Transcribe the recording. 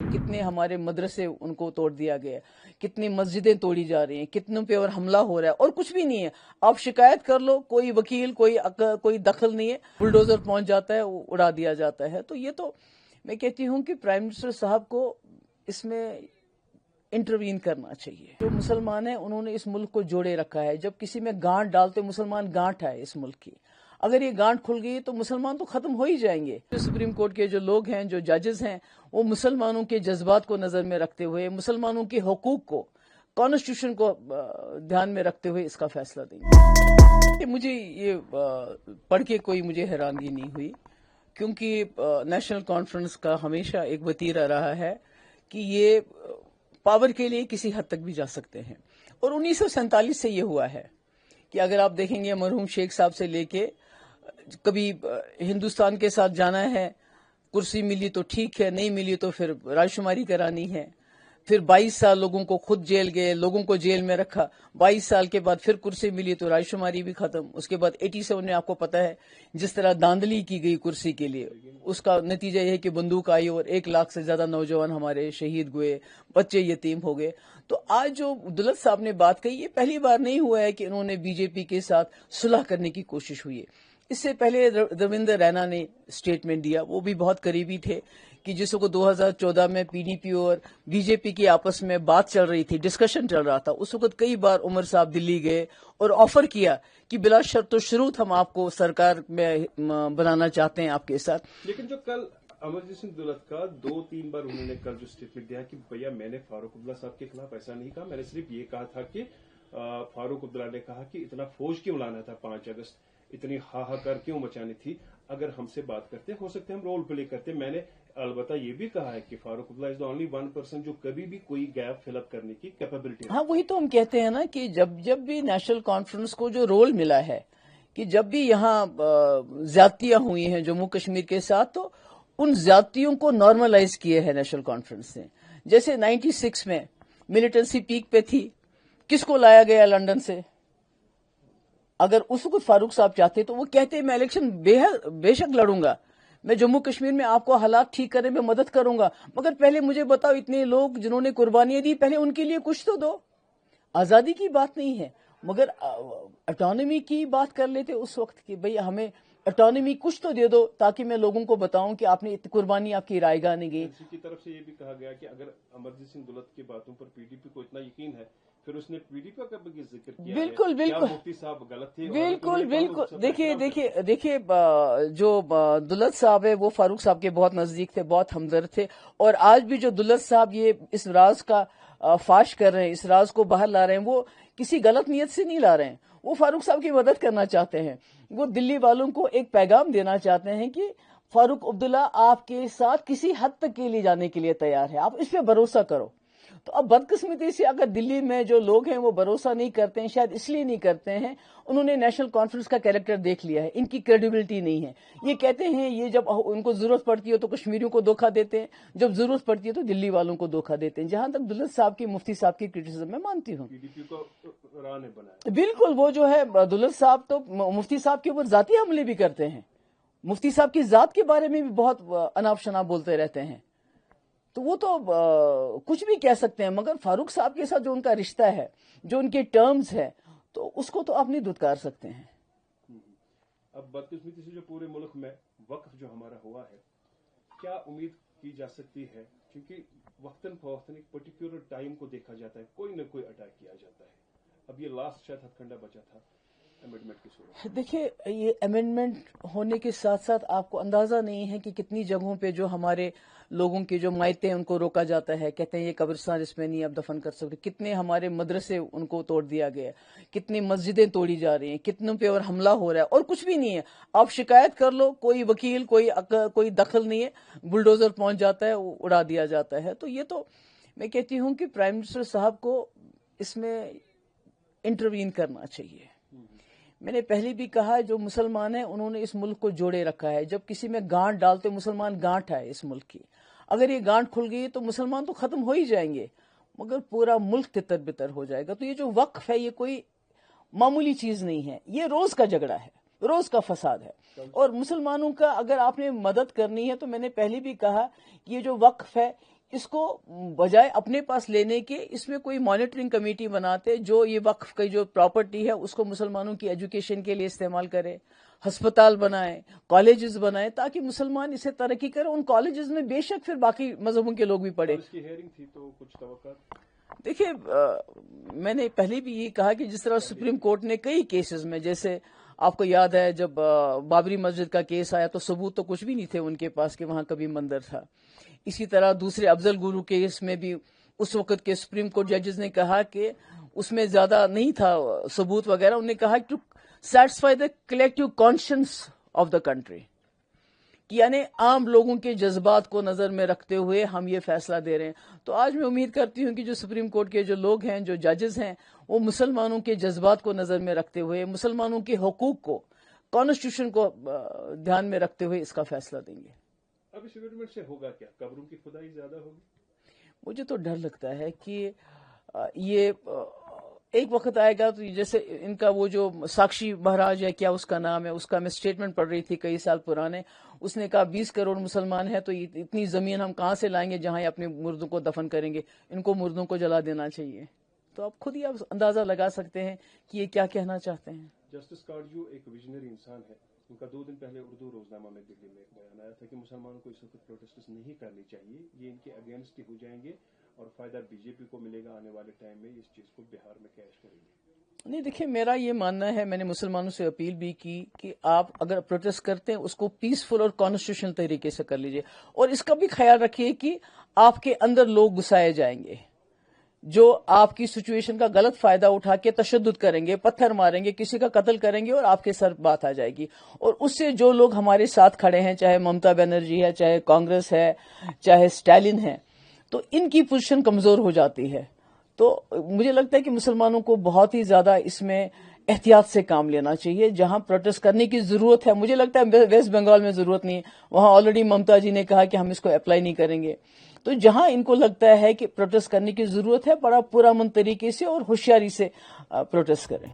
कितने हमारे मदरसे उनको तोड़ दिया गया, कितनी मस्जिदें तोड़ी जा रही हैं, कितनों पे और हमला हो रहा है और कुछ भी नहीं है। आप शिकायत कर लो, कोई वकील कोई दखल नहीं है, बुलडोजर पहुंच जाता है, उड़ा दिया जाता है। तो ये तो मैं कहती हूँ कि प्राइम मिनिस्टर साहब को इसमें इंटरवीन करना चाहिए। जो मुसलमान हैं उन्होंने इस मुल्क को जोड़े रखा है। जब किसी में गांठ डालते, मुसलमान गांठ है इस मुल्क की, अगर ये गांठ खुल गई तो मुसलमान तो खत्म हो ही जाएंगे। जो सुप्रीम कोर्ट के जो लोग हैं, जो जजेस हैं, वो मुसलमानों के जज्बात को नजर में रखते हुए, मुसलमानों के हुकूक को, कॉन्स्टिट्यूशन को ध्यान में रखते हुए इसका फैसला देंगे। मुझे ये पढ़ के कोई मुझे हैरानगी नहीं हुई, क्योंकि नेशनल कॉन्फ्रेंस का हमेशा एक वतीरा रहा है कि ये पावर के लिए किसी हद तक भी जा सकते हैं। और 1947 से ये हुआ है कि अगर आप देखेंगे मरहूम शेख साहब से लेके कभी हिंदुस्तान के साथ जाना है, कुर्सी मिली तो ठीक है, नहीं मिली तो फिर रायशुमारी करानी है। फिर 22 साल लोगों को खुद जेल गए, लोगों को जेल में रखा। 22 साल के बाद फिर कुर्सी मिली तो रायशुमारी भी खत्म। उसके बाद 87 में आपको पता है जिस तरह धांधली की गई कुर्सी के लिए, उसका नतीजा यह है कि बंदूक आई और 1 लाख से ज्यादा नौजवान हमारे शहीद हुए, बच्चे यतीम हो गए। तो आज जो दुलत साहब ने बात कही, ये पहली बार नहीं हुआ है कि इन्होंने बीजेपी के साथ सुलह करने की कोशिश हुई है। इससे पहले रविंद्र रैना ने स्टेटमेंट दिया, वो भी बहुत करीबी थे कि जिसको 2014 में पीडीपी और बीजेपी की आपस में बात चल रही थी, डिस्कशन चल रहा था, उस वक्त कई बार उमर साहब दिल्ली गए और ऑफर किया कि बिला शर्त व शुरूत हम आपको सरकार में बनाना चाहते हैं आपके साथ। लेकिन जो कल अमरजीत सिंह दुलत का 2-3 बार उन्होंने कल जो स्टेटमेंट दिया कि भैया मैंने फारूक अब्दुल्ला साहब के खिलाफ ऐसा नहीं कहा, मैंने सिर्फ ये कहा था कि फारूक अब्दुल्ला ने कहा कि इतना फौज क्यों लाना था 5 अगस्त, इतनी हाहाकार क्यों मचानी थी, अगर हमसे बात करते हो सकते हम रोल प्ले करते। मैंने अलबत्ता ये भी कहा है कि Farooq Abdullah is the only one person जो कभी भी कोई गैप फिलअप करने की कैपेबिलिटी। हाँ, वही तो हम कहते हैं ना कि जब भी नेशनल कॉन्फ्रेंस को जो रोल मिला है कि जब भी यहाँ ज्यादतियां हुई हैं जम्मू कश्मीर के साथ, तो उन ज्यादतियों को नॉर्मलाइज किए है नेशनल कॉन्फ्रेंस ने। जैसे 96 में मिलिटेंसी पीक पे थी, किसको लाया गया लंदन से? अगर उसको फारूक साहब चाहते तो वो कहते मैं इलेक्शन बेशक लड़ूंगा, मैं जम्मू कश्मीर में आपको हालात ठीक करने में मदद करूंगा, मगर पहले मुझे बताओ इतने लोग जिन्होंने कुर्बानियां दी, पहले उनके लिए कुछ तो दो। आजादी की बात नहीं है, मगर ऑटोनॉमी की बात कर लेते उस वक्त कि भाई हमें ऑटोनॉमी कुछ तो दे दो, ताकि मैं लोगों को बताऊं कि आपने इतनी कुर्बानी आपकी रायगा नहीं गई। की तरफ से ये भी कहा गया कि अगर अमरजीत सिंह दुलत की बातों पर पीडीपी को इतना यकीन है, फिर उसने पीडीपी का भी जिक्र किया। बिल्कुल बिल्कुल, मुफ्ती साहब गलत थे? बिल्कुल बिल्कुल। देखिए जो दुलत साहब है वो फारूक साहब के बहुत नजदीक थे, बहुत हमदर्द थे। और आज भी जो दुलत साहब ये इस राज का फाश कर रहे हैं, इस राज को बाहर ला रहे हैं, वो किसी गलत नीयत से नहीं ला रहे हैं। वो फारूक साहब की मदद करना चाहते हैं। वो दिल्ली वालों को एक पैगाम देना चाहते हैं कि फारूक अब्दुल्ला आपके साथ किसी हद तक के लिए जाने के लिए तैयार है, आप इस पे भरोसा करो। तो अब बदकिस्मती से अगर दिल्ली में जो लोग हैं वो भरोसा नहीं करते हैं, शायद इसलिए नहीं करते हैं, उन्होंने नेशनल कॉन्फ्रेंस का कैरेक्टर देख लिया है, इनकी क्रेडिबिलिटी नहीं है। ये कहते हैं ये जब उनको जरूरत पड़ती है तो कश्मीरियों को धोखा देते हैं, जब जरूरत पड़ती है तो दिल्ली वालों को धोखा देते हैं। जहां तक दुलत साहब की, मुफ्ती साहब की क्रिटिसिज्म मैं मानती हूँ, बिल्कुल वो जो है दुलत साहब तो मुफ्ती साहब के ऊपर जाती हमले भी करते हैं, मुफ्ती साहब की जात के बारे में भी बहुत अनाप शनाप बोलते रहते हैं। तो वो तो कुछ भी कह सकते हैं, मगर फारूक साहब के साथ जो उनका रिश्ता है, जो उनके टर्म्स है, तो उसको तो आप नहीं दुत्कार सकते हैं। अब बदकिस्मती से जो पूरे मुल्क में वक्फ जो हमारा हुआ है, क्या उम्मीद की जा सकती है? क्योंकि वक्तन फवक्तन एक पर्टिकुलर टाइम को देखा जाता है, कोई न कोई अटैक किया जाता है। अब ये लास्ट शायद हथकंडा बचा था अमेंडमेंट की सूरत। देखिए, ये अमेंडमेंट होने के साथ साथ आपको अंदाजा नहीं है कि कितनी जगहों पे जो हमारे लोगों के जो मायते हैं उनको रोका जाता है, कहते हैं ये कब्रिस्तान इसमें नहीं आप दफन कर सकते। कितने हमारे मदरसे उनको तोड़ दिया गया, कितनी मस्जिदें तोड़ी जा रही हैं, कितनों पे और हमला हो रहा है और कुछ भी नहीं है। आप शिकायत कर लो, कोई वकील कोई दखल नहीं है, बुलडोजर पहुंच जाता है, उड़ा दिया जाता है। तो ये तो मैं कहती हूँ कि प्राइम मिनिस्टर साहब को इसमें इंटरवीन करना चाहिए। मैंने पहले भी कहा, जो मुसलमान हैं उन्होंने इस मुल्क को जोड़े रखा है। जब किसी में गांठ डालते, मुसलमान गांठ है इस मुल्क की, अगर ये गांठ खुल गई तो मुसलमान तो खत्म हो ही जाएंगे, मगर पूरा मुल्क तितर बितर हो जाएगा। तो ये जो वक्फ है ये कोई मामूली चीज नहीं है, ये रोज का झगड़ा है, रोज का फसाद है। और मुसलमानों का अगर आपने मदद करनी है तो मैंने पहले भी कहा कि ये जो वक्फ है اس کو بجائے اپنے پاس لینے کے اس میں کوئی مانیٹرنگ کمیٹی بناتے جو یہ وقف کی جو پراپرٹی ہے اس کو مسلمانوں کی ایجوکیشن کے لیے استعمال کرے، ہسپتال بنائیں، کالجز بنائیں، تاکہ مسلمان اسے ترقی کریں. ان کالجز میں بے شک پھر باقی مذہبوں کے لوگ بھی پڑھیں. اس کی ہیئرنگ تھی تو کچھ توقعات؟ دیکھیے، میں نے پہلے بھی یہ کہا کہ جس طرح سپریم کورٹ نے کئی کیسز میں، جیسے آپ کو یاد ہے جب بابری مسجد کا کیس آیا تو ثبوت تو کچھ بھی نہیں تھے ان کے پاس کہ وہاں کبھی مندر تھا. اسی طرح دوسرے افضل گرو کیس میں بھی اس وقت کے سپریم کورٹ ججز نے کہا کہ اس میں زیادہ نہیں تھا ثبوت وغیرہ. انہوں نے کہا to satisfy the collective conscience of the country, یعنی عام لوگوں کے جذبات کو نظر میں رکھتے ہوئے ہم یہ فیصلہ دے رہے ہیں. تو آج میں امید کرتی ہوں کہ جو سپریم کورٹ کے جو لوگ ہیں، جو ججز ہیں، وہ مسلمانوں کے جذبات کو نظر میں رکھتے ہوئے، مسلمانوں کے حقوق کو، کانسٹیٹیوشن کو دھیان میں رکھتے ہوئے اس کا فیصلہ دیں گے. اب اس امینڈمنٹ سے ہوگا کیا؟ قبروں کی کھدائی زیادہ ہوگی؟ مجھے تو ڈر لگتا ہے کہ یہ ایک وقت آئے گا تو جیسے ان کا وہ جو ساکشی مہاراج ہے، کیا اس کا نام ہے، اس کا میں سٹیٹمنٹ پڑھ رہی تھی کئی سال پرانے. اس نے کہا 20 کروڑ مسلمان ہیں تو اتنی زمین ہم کہاں سے لائیں گے جہاں یہ اپنے مردوں کو دفن کریں گے، ان کو مردوں کو جلا دینا چاہیے. تو آپ خود ہی آپ اندازہ لگا سکتے ہیں کہ یہ کیا کہنا چاہتے ہیں. جسٹس کارجو ایک ویژنری انسان ہے. ان کا 2 دن پہلے اردو روزنامہ میں دلی میں ایک بیان آیا تھا کہ مسلمانوں کو اس وقت پروٹیسٹ نہیں کرنی چاہیے، یہ ان کے اگینسٹ ہی ہو جائیں گے اور فائدہ بی جے پی کو ملے گا آنے والے ٹائم میں، اس چیز کو بہار میں کیش کریں گے. نہیں، دیکھیں، میرا یہ ماننا ہے، میں نے مسلمانوں سے اپیل بھی کی کہ آپ اگر پروٹیسٹ کرتے ہیں اس کو پیسفل اور کانسٹیٹیوشنل طریقے سے کر لیجئے، اور اس کا بھی خیال رکھیے کہ آپ کے اندر لوگ گھسائے جائیں گے جو آپ کی سچویشن کا غلط فائدہ اٹھا کے تشدد کریں گے، پتھر ماریں گے، کسی کا قتل کریں گے اور آپ کے سر بات آ جائے گی. اور اس سے جو لوگ ہمارے ساتھ کھڑے ہیں، چاہے ممتا بنرجی ہے، چاہے کانگریس ہے، چاہے اسٹالن ہے، تو ان کی پوزیشن کمزور ہو جاتی ہے. تو مجھے لگتا ہے کہ مسلمانوں کو بہت ہی زیادہ اس میں احتیاط سے کام لینا چاہیے. جہاں پروٹیسٹ کرنے کی ضرورت ہے، مجھے لگتا ہے ویسٹ بنگال میں ضرورت نہیں ہے، وہاں آلریڈی ممتا جی نے کہا کہ ہم اس کو اپلائی نہیں کریں گے. تو جہاں ان کو لگتا ہے کہ پروٹیسٹ کرنے کی ضرورت ہے، بڑا پرامن طریقے سے اور ہوشیاری سے پروٹیسٹ کریں.